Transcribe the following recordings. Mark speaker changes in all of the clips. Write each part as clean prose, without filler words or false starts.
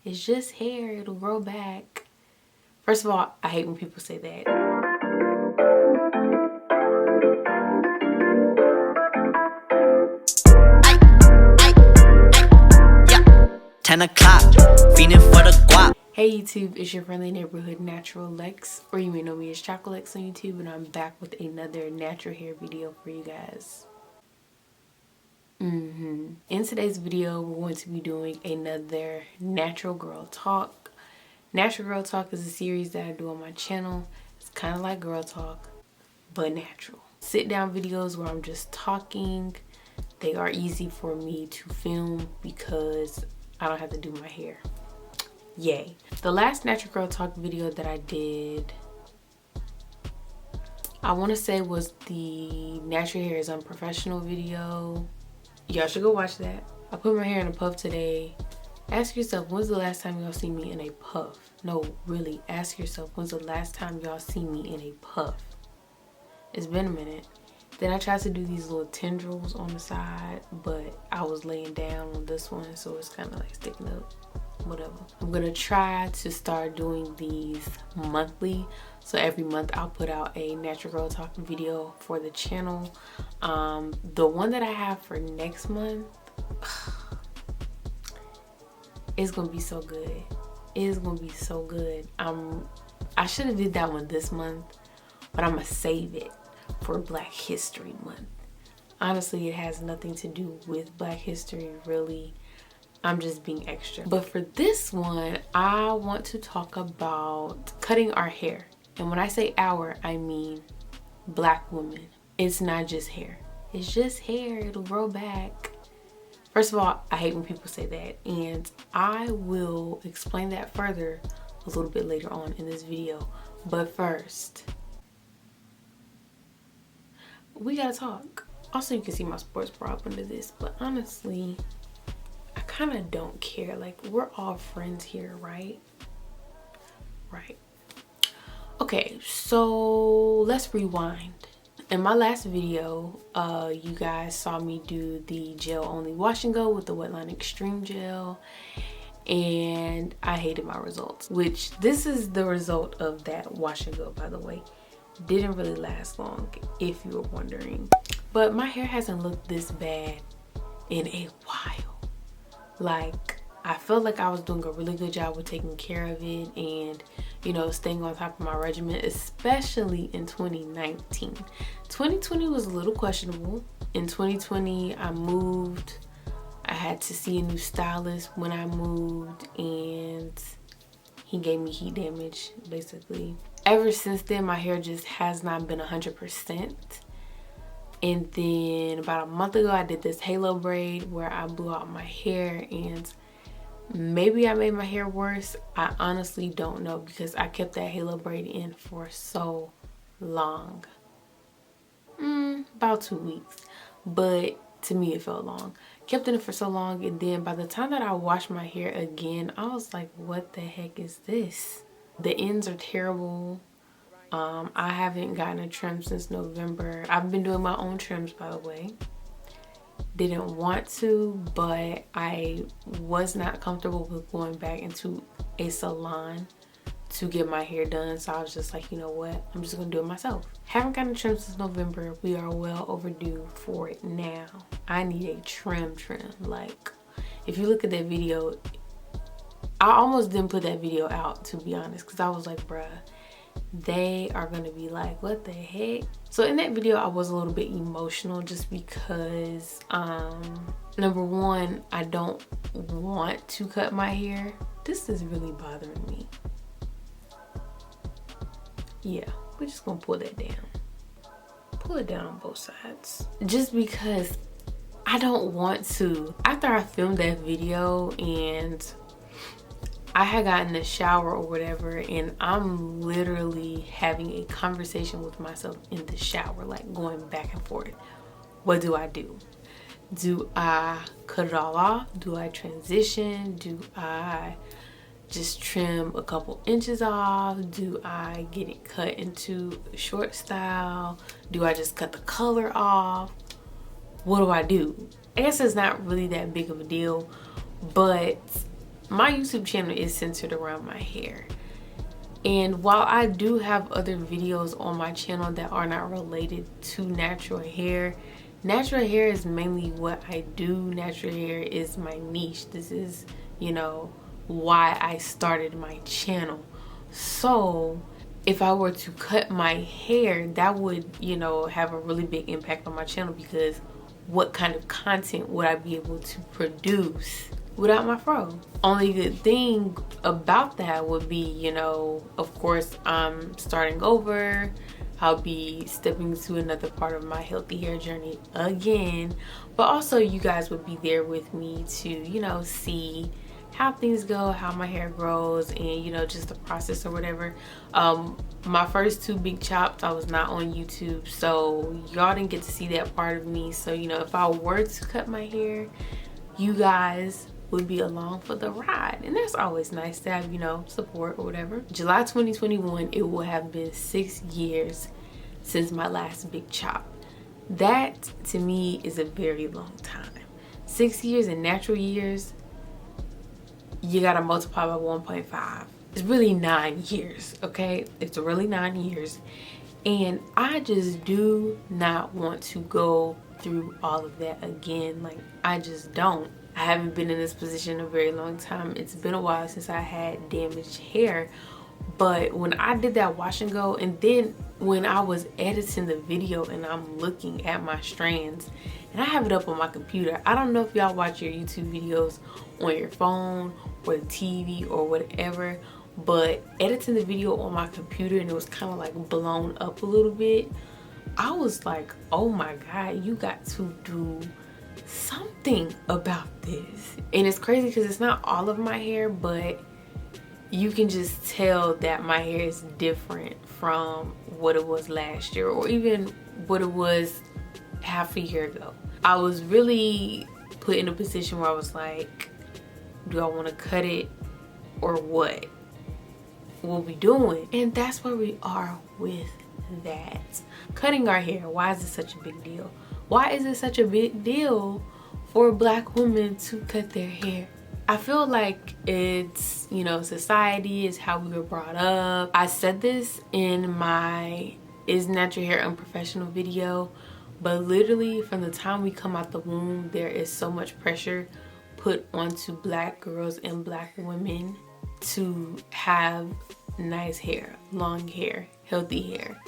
Speaker 1: It's just hair, it'll grow back. First of all, I hate when people say that.
Speaker 2: Yeah. 10 o'clock, feeding for the guap.
Speaker 1: Hey YouTube, it's your friendly neighborhood natural Lex, or you may know me as Chocolex on YouTube, and I'm back with another natural hair video for you guys. In today's video, we're going to be doing another Natural Girl Talk. Natural Girl Talk is a series that I do on my channel. It's kind of like Girl Talk, but natural. Sit down videos where I'm just talking. They are easy for me to film because I don't have to do my hair. Yay. The last Natural Girl Talk video that I did, I want to say was the Natural Hair is Unprofessional video. Y'all should go watch that. I put my hair in a puff today. Ask yourself, when's the last time y'all see me in a puff? No, really, ask yourself, when's the last time y'all see me in a puff? It's been a minute. Then I tried to do these little tendrils on the side, but I was laying down on this one, so it's kind of like sticking up. Whatever. I'm gonna try to start doing these monthly, so every month I'll put out a Natural Girl Talk video for the channel. The one that I have for next month is gonna be so good. It is gonna be so good. I should have did that one this month, but I'm gonna save it for Black History Month. Honestly, it has nothing to do with Black history, really. I'm just being extra. But for this one, I want to talk about cutting our hair. And when I say our, I mean Black women. It's not just hair. It's just hair, it'll grow back. First of all, I hate when people say that. And I will explain that further a little bit later on in this video. But first, we gotta talk. Also, you can see my sports bra up under this, but honestly, I kind of don't care. Like, we're all friends here, right? Right. Okay, so let's rewind. In my last video, you guys saw me do the gel only wash and go with the Wetline Extreme gel, and I hated my results, which this is the result of that wash and go, by the way. Didn't really last long, if you were wondering. But my hair hasn't looked this bad in a while. Like, I felt like I was doing a really good job with taking care of it and, you know, staying on top of my regimen, especially in 2019. 2020 was a little questionable. In 2020, I moved. I had to see a new stylist when I moved, and he gave me heat damage, basically. Ever since then, my hair just has not been 100%. And then about a month ago, I did this halo braid where I blew out my hair, and maybe I made my hair worse. I honestly don't know, because I kept that halo braid in for so long. About 2 weeks. But to me, it felt long. Kept it in for so long, and then by the time that I washed my hair again, I was like, what the heck is this? The ends are terrible. I haven't gotten a trim since November. I've been doing my own trims, by the way. Didn't want to, but I was not comfortable with going back into a salon to get my hair done. So I was just like, you know what? I'm just gonna do it myself. Haven't gotten a trim since November. We are well overdue for it now. I need a trim. Like, if you look at that video, I almost didn't put that video out, to be honest, because I was like, bruh, they are gonna be like, what the heck? So in that video, I was a little bit emotional just because number one, I don't want to cut my hair. This is really bothering me. Yeah, we're just gonna pull that down. Pull it down on both sides, just because I don't want to. After I filmed that video and I had gotten a shower or whatever, and I'm literally having a conversation with myself in the shower, like going back and forth. What do I do? Do I cut it all off? Do I transition? Do I just trim a couple inches off? Do I get it cut into a short style? Do I just cut the color off? What do I do? I guess it's not really that big of a deal, but my YouTube channel is centered around my hair. And while I do have other videos on my channel that are not related to natural hair is mainly what I do. Natural hair is my niche. This is, you know, why I started my channel. So if I were to cut my hair, that would, you know, have a really big impact on my channel, because what kind of content would I be able to produce without my fro? Only good thing about that would be, you know, of course I'm starting over. I'll be stepping into another part of my healthy hair journey again, but also you guys would be there with me to, you know, see how things go, how my hair grows, and, you know, just the process or whatever. My first 2 big chops, I was not on YouTube, so y'all didn't get to see that part of me. So, you know, if I were to cut my hair, you guys would be along for the ride, and that's always nice to have, you know, support or whatever. July 2021, it will have been 6 years since my last big chop. That to me is a very long time. 6 years in natural years, you gotta multiply by 1.5. It's really 9 years, okay? It's really 9 years, and I just do not want to go through all of that again. Like, I just don't. I haven't been in this position a very long time. It's been a while since I had damaged hair, but when I did that wash and go, and then when I was editing the video and I'm looking at my strands, and I have it up on my computer. I don't know if y'all watch your YouTube videos on your phone or the TV or whatever, but editing the video on my computer and it was kind of like blown up a little bit, I was like, oh my God, you got to do something about this. And it's crazy because it's not all of my hair, but you can just tell that my hair is different from what it was last year, or even what it was half a year ago. I was really put in a position where I was like, do I want to cut it or what will we doing? And that's where we are with that. Cutting our hair, why is it such a big deal? Why is it such a big deal for Black women to cut their hair? I feel like it's, you know, society, is how we were brought up. I said this in my Is Natural Hair Unprofessional video, but literally from the time we come out the womb, there is so much pressure put onto Black girls and Black women to have nice hair, long hair, healthy hair.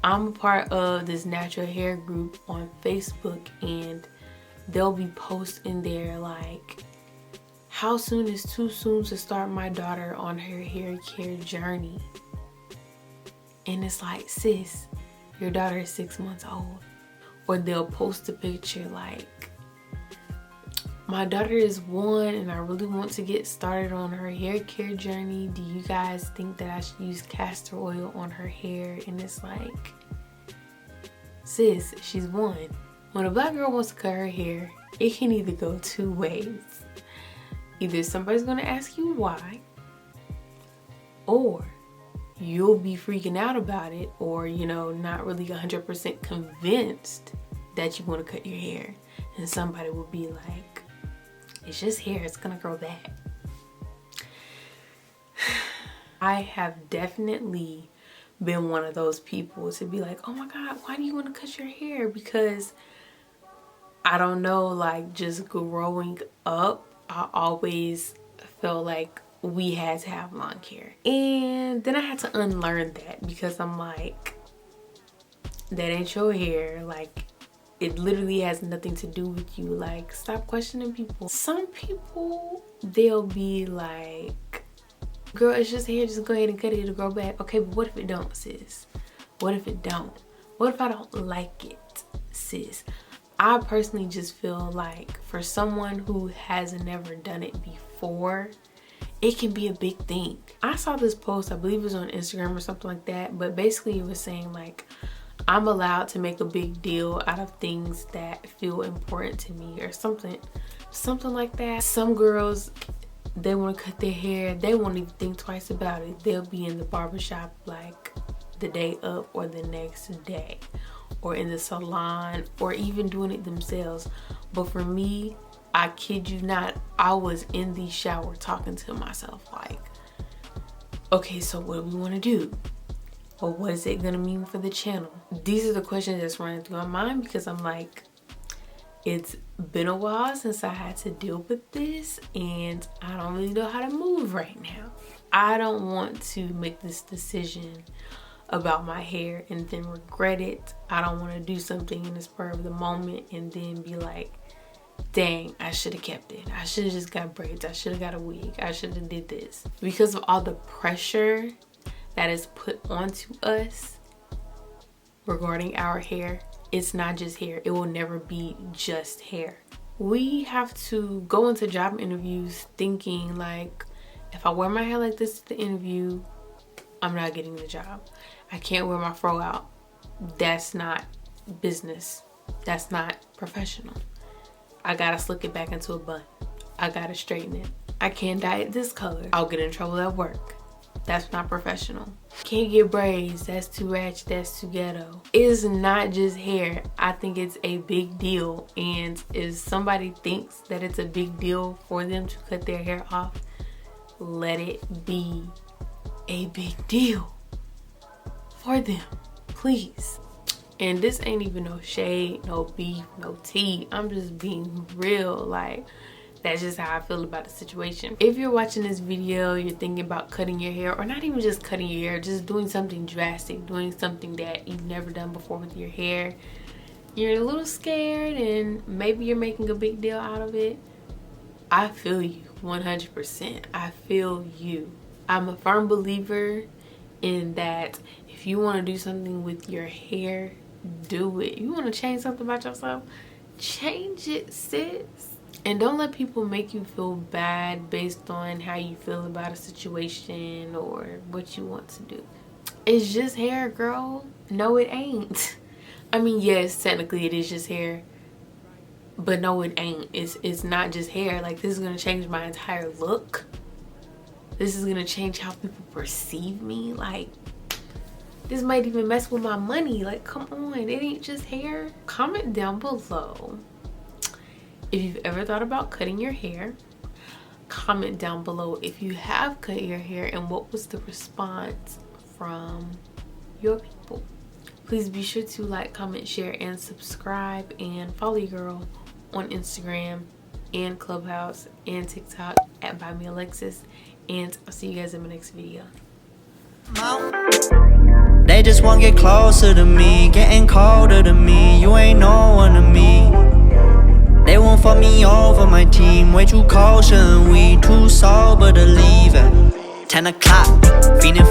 Speaker 1: I'm a part of this natural hair group on Facebook, and they'll be posts in there like, how soon is too soon to start my daughter on her hair care journey? And it's like, sis, your daughter is 6 months old. Or they'll post a picture like, my daughter is 1 and I really want to get started on her hair care journey. Do you guys think that I should use castor oil on her hair? And it's like, sis, she's 1. When a Black girl wants to cut her hair, it can either go 2 ways. Either somebody's gonna ask you why, or you'll be freaking out about it, or, you know, not really 100% convinced that you want to cut your hair, and somebody will be like, it's just hair, it's gonna grow back. I have definitely been one of those people to be like, oh my God, why do you want to cut your hair? Because I don't know, like, just growing up, I always felt like we had to have long hair. And then I had to unlearn that, because I'm like, that ain't your hair. Like, it literally has nothing to do with you. Like, stop questioning people. Some people, they'll be like, girl, it's just hair, just go ahead and cut it, it'll grow back. Okay, but what if it don't, sis? What if it don't? What if I don't like it, sis? I personally just feel like for someone who has never done it before, it can be a big thing. I saw this post, I believe it was on Instagram or something like that, but basically it was saying like, I'm allowed to make a big deal out of things that feel important to me, or something like that. Some girls, they want to cut their hair, they won't even think twice about it. They'll be in the barbershop like the day up or the next day, or in the salon, or even doing it themselves. But for me, I kid you not, I was in the shower talking to myself like, okay, so what do we want to do? Or what is it gonna mean for the channel? These are the questions that's running through my mind because I'm like, it's been a while since I had to deal with this and I don't really know how to move right now. I don't want to make this decision about my hair and then regret it. I don't want to do something in the spur of the moment and then be like, dang, I should have kept it. I should have just got braids. I should have got a wig. I should have did this. Because of all the pressure that is put onto us regarding our hair, it's not just hair. It will never be just hair. We have to go into job interviews thinking like, if I wear my hair like this at the interview, I'm not getting the job. I can't wear my fro out. That's not business. That's not professional. I gotta slick it back into a bun. I gotta straighten it. I can't dye it this color. I'll get in trouble at work. That's not professional. Can't get braids. That's too ratchet. That's too ghetto. It's not just hair. I think it's a big deal. And if somebody thinks that it's a big deal for them to cut their hair off, let it be a big deal for them, please. And this ain't even no shade, no beef, no tea. I'm just being real. Like, that's just how I feel about the situation. If you're watching this video, you're thinking about cutting your hair, or not even just cutting your hair, just doing something drastic, doing something that you've never done before with your hair. You're a little scared and maybe you're making a big deal out of it. I feel you 100%. I feel you. I'm a firm believer in that if you want to do something with your hair, do it. You want to change something about yourself, change it, sis. And don't let people make you feel bad based on how you feel about a situation or what you want to do. It's just hair, girl. No, it ain't. I mean, yes, technically it is just hair, but no, it ain't. It's not just hair. Like, this is gonna change my entire look. This is gonna change how people perceive me. Like, this might even mess with my money. Like, come on, it ain't just hair. Comment down below if you've ever thought about cutting your hair. Comment down below if you have cut your hair and what was the response from your people. Please be sure to like, comment, share, and subscribe, and follow your girl on Instagram and Clubhouse and TikTok at BuyMeAlexis. And I'll see you guys in my next video.
Speaker 2: They just want to get closer to me, getting colder to me. You ain't no one to me. They won't fuck me over, my team way too cautious. We too sober to leave at 10 o'clock, feeling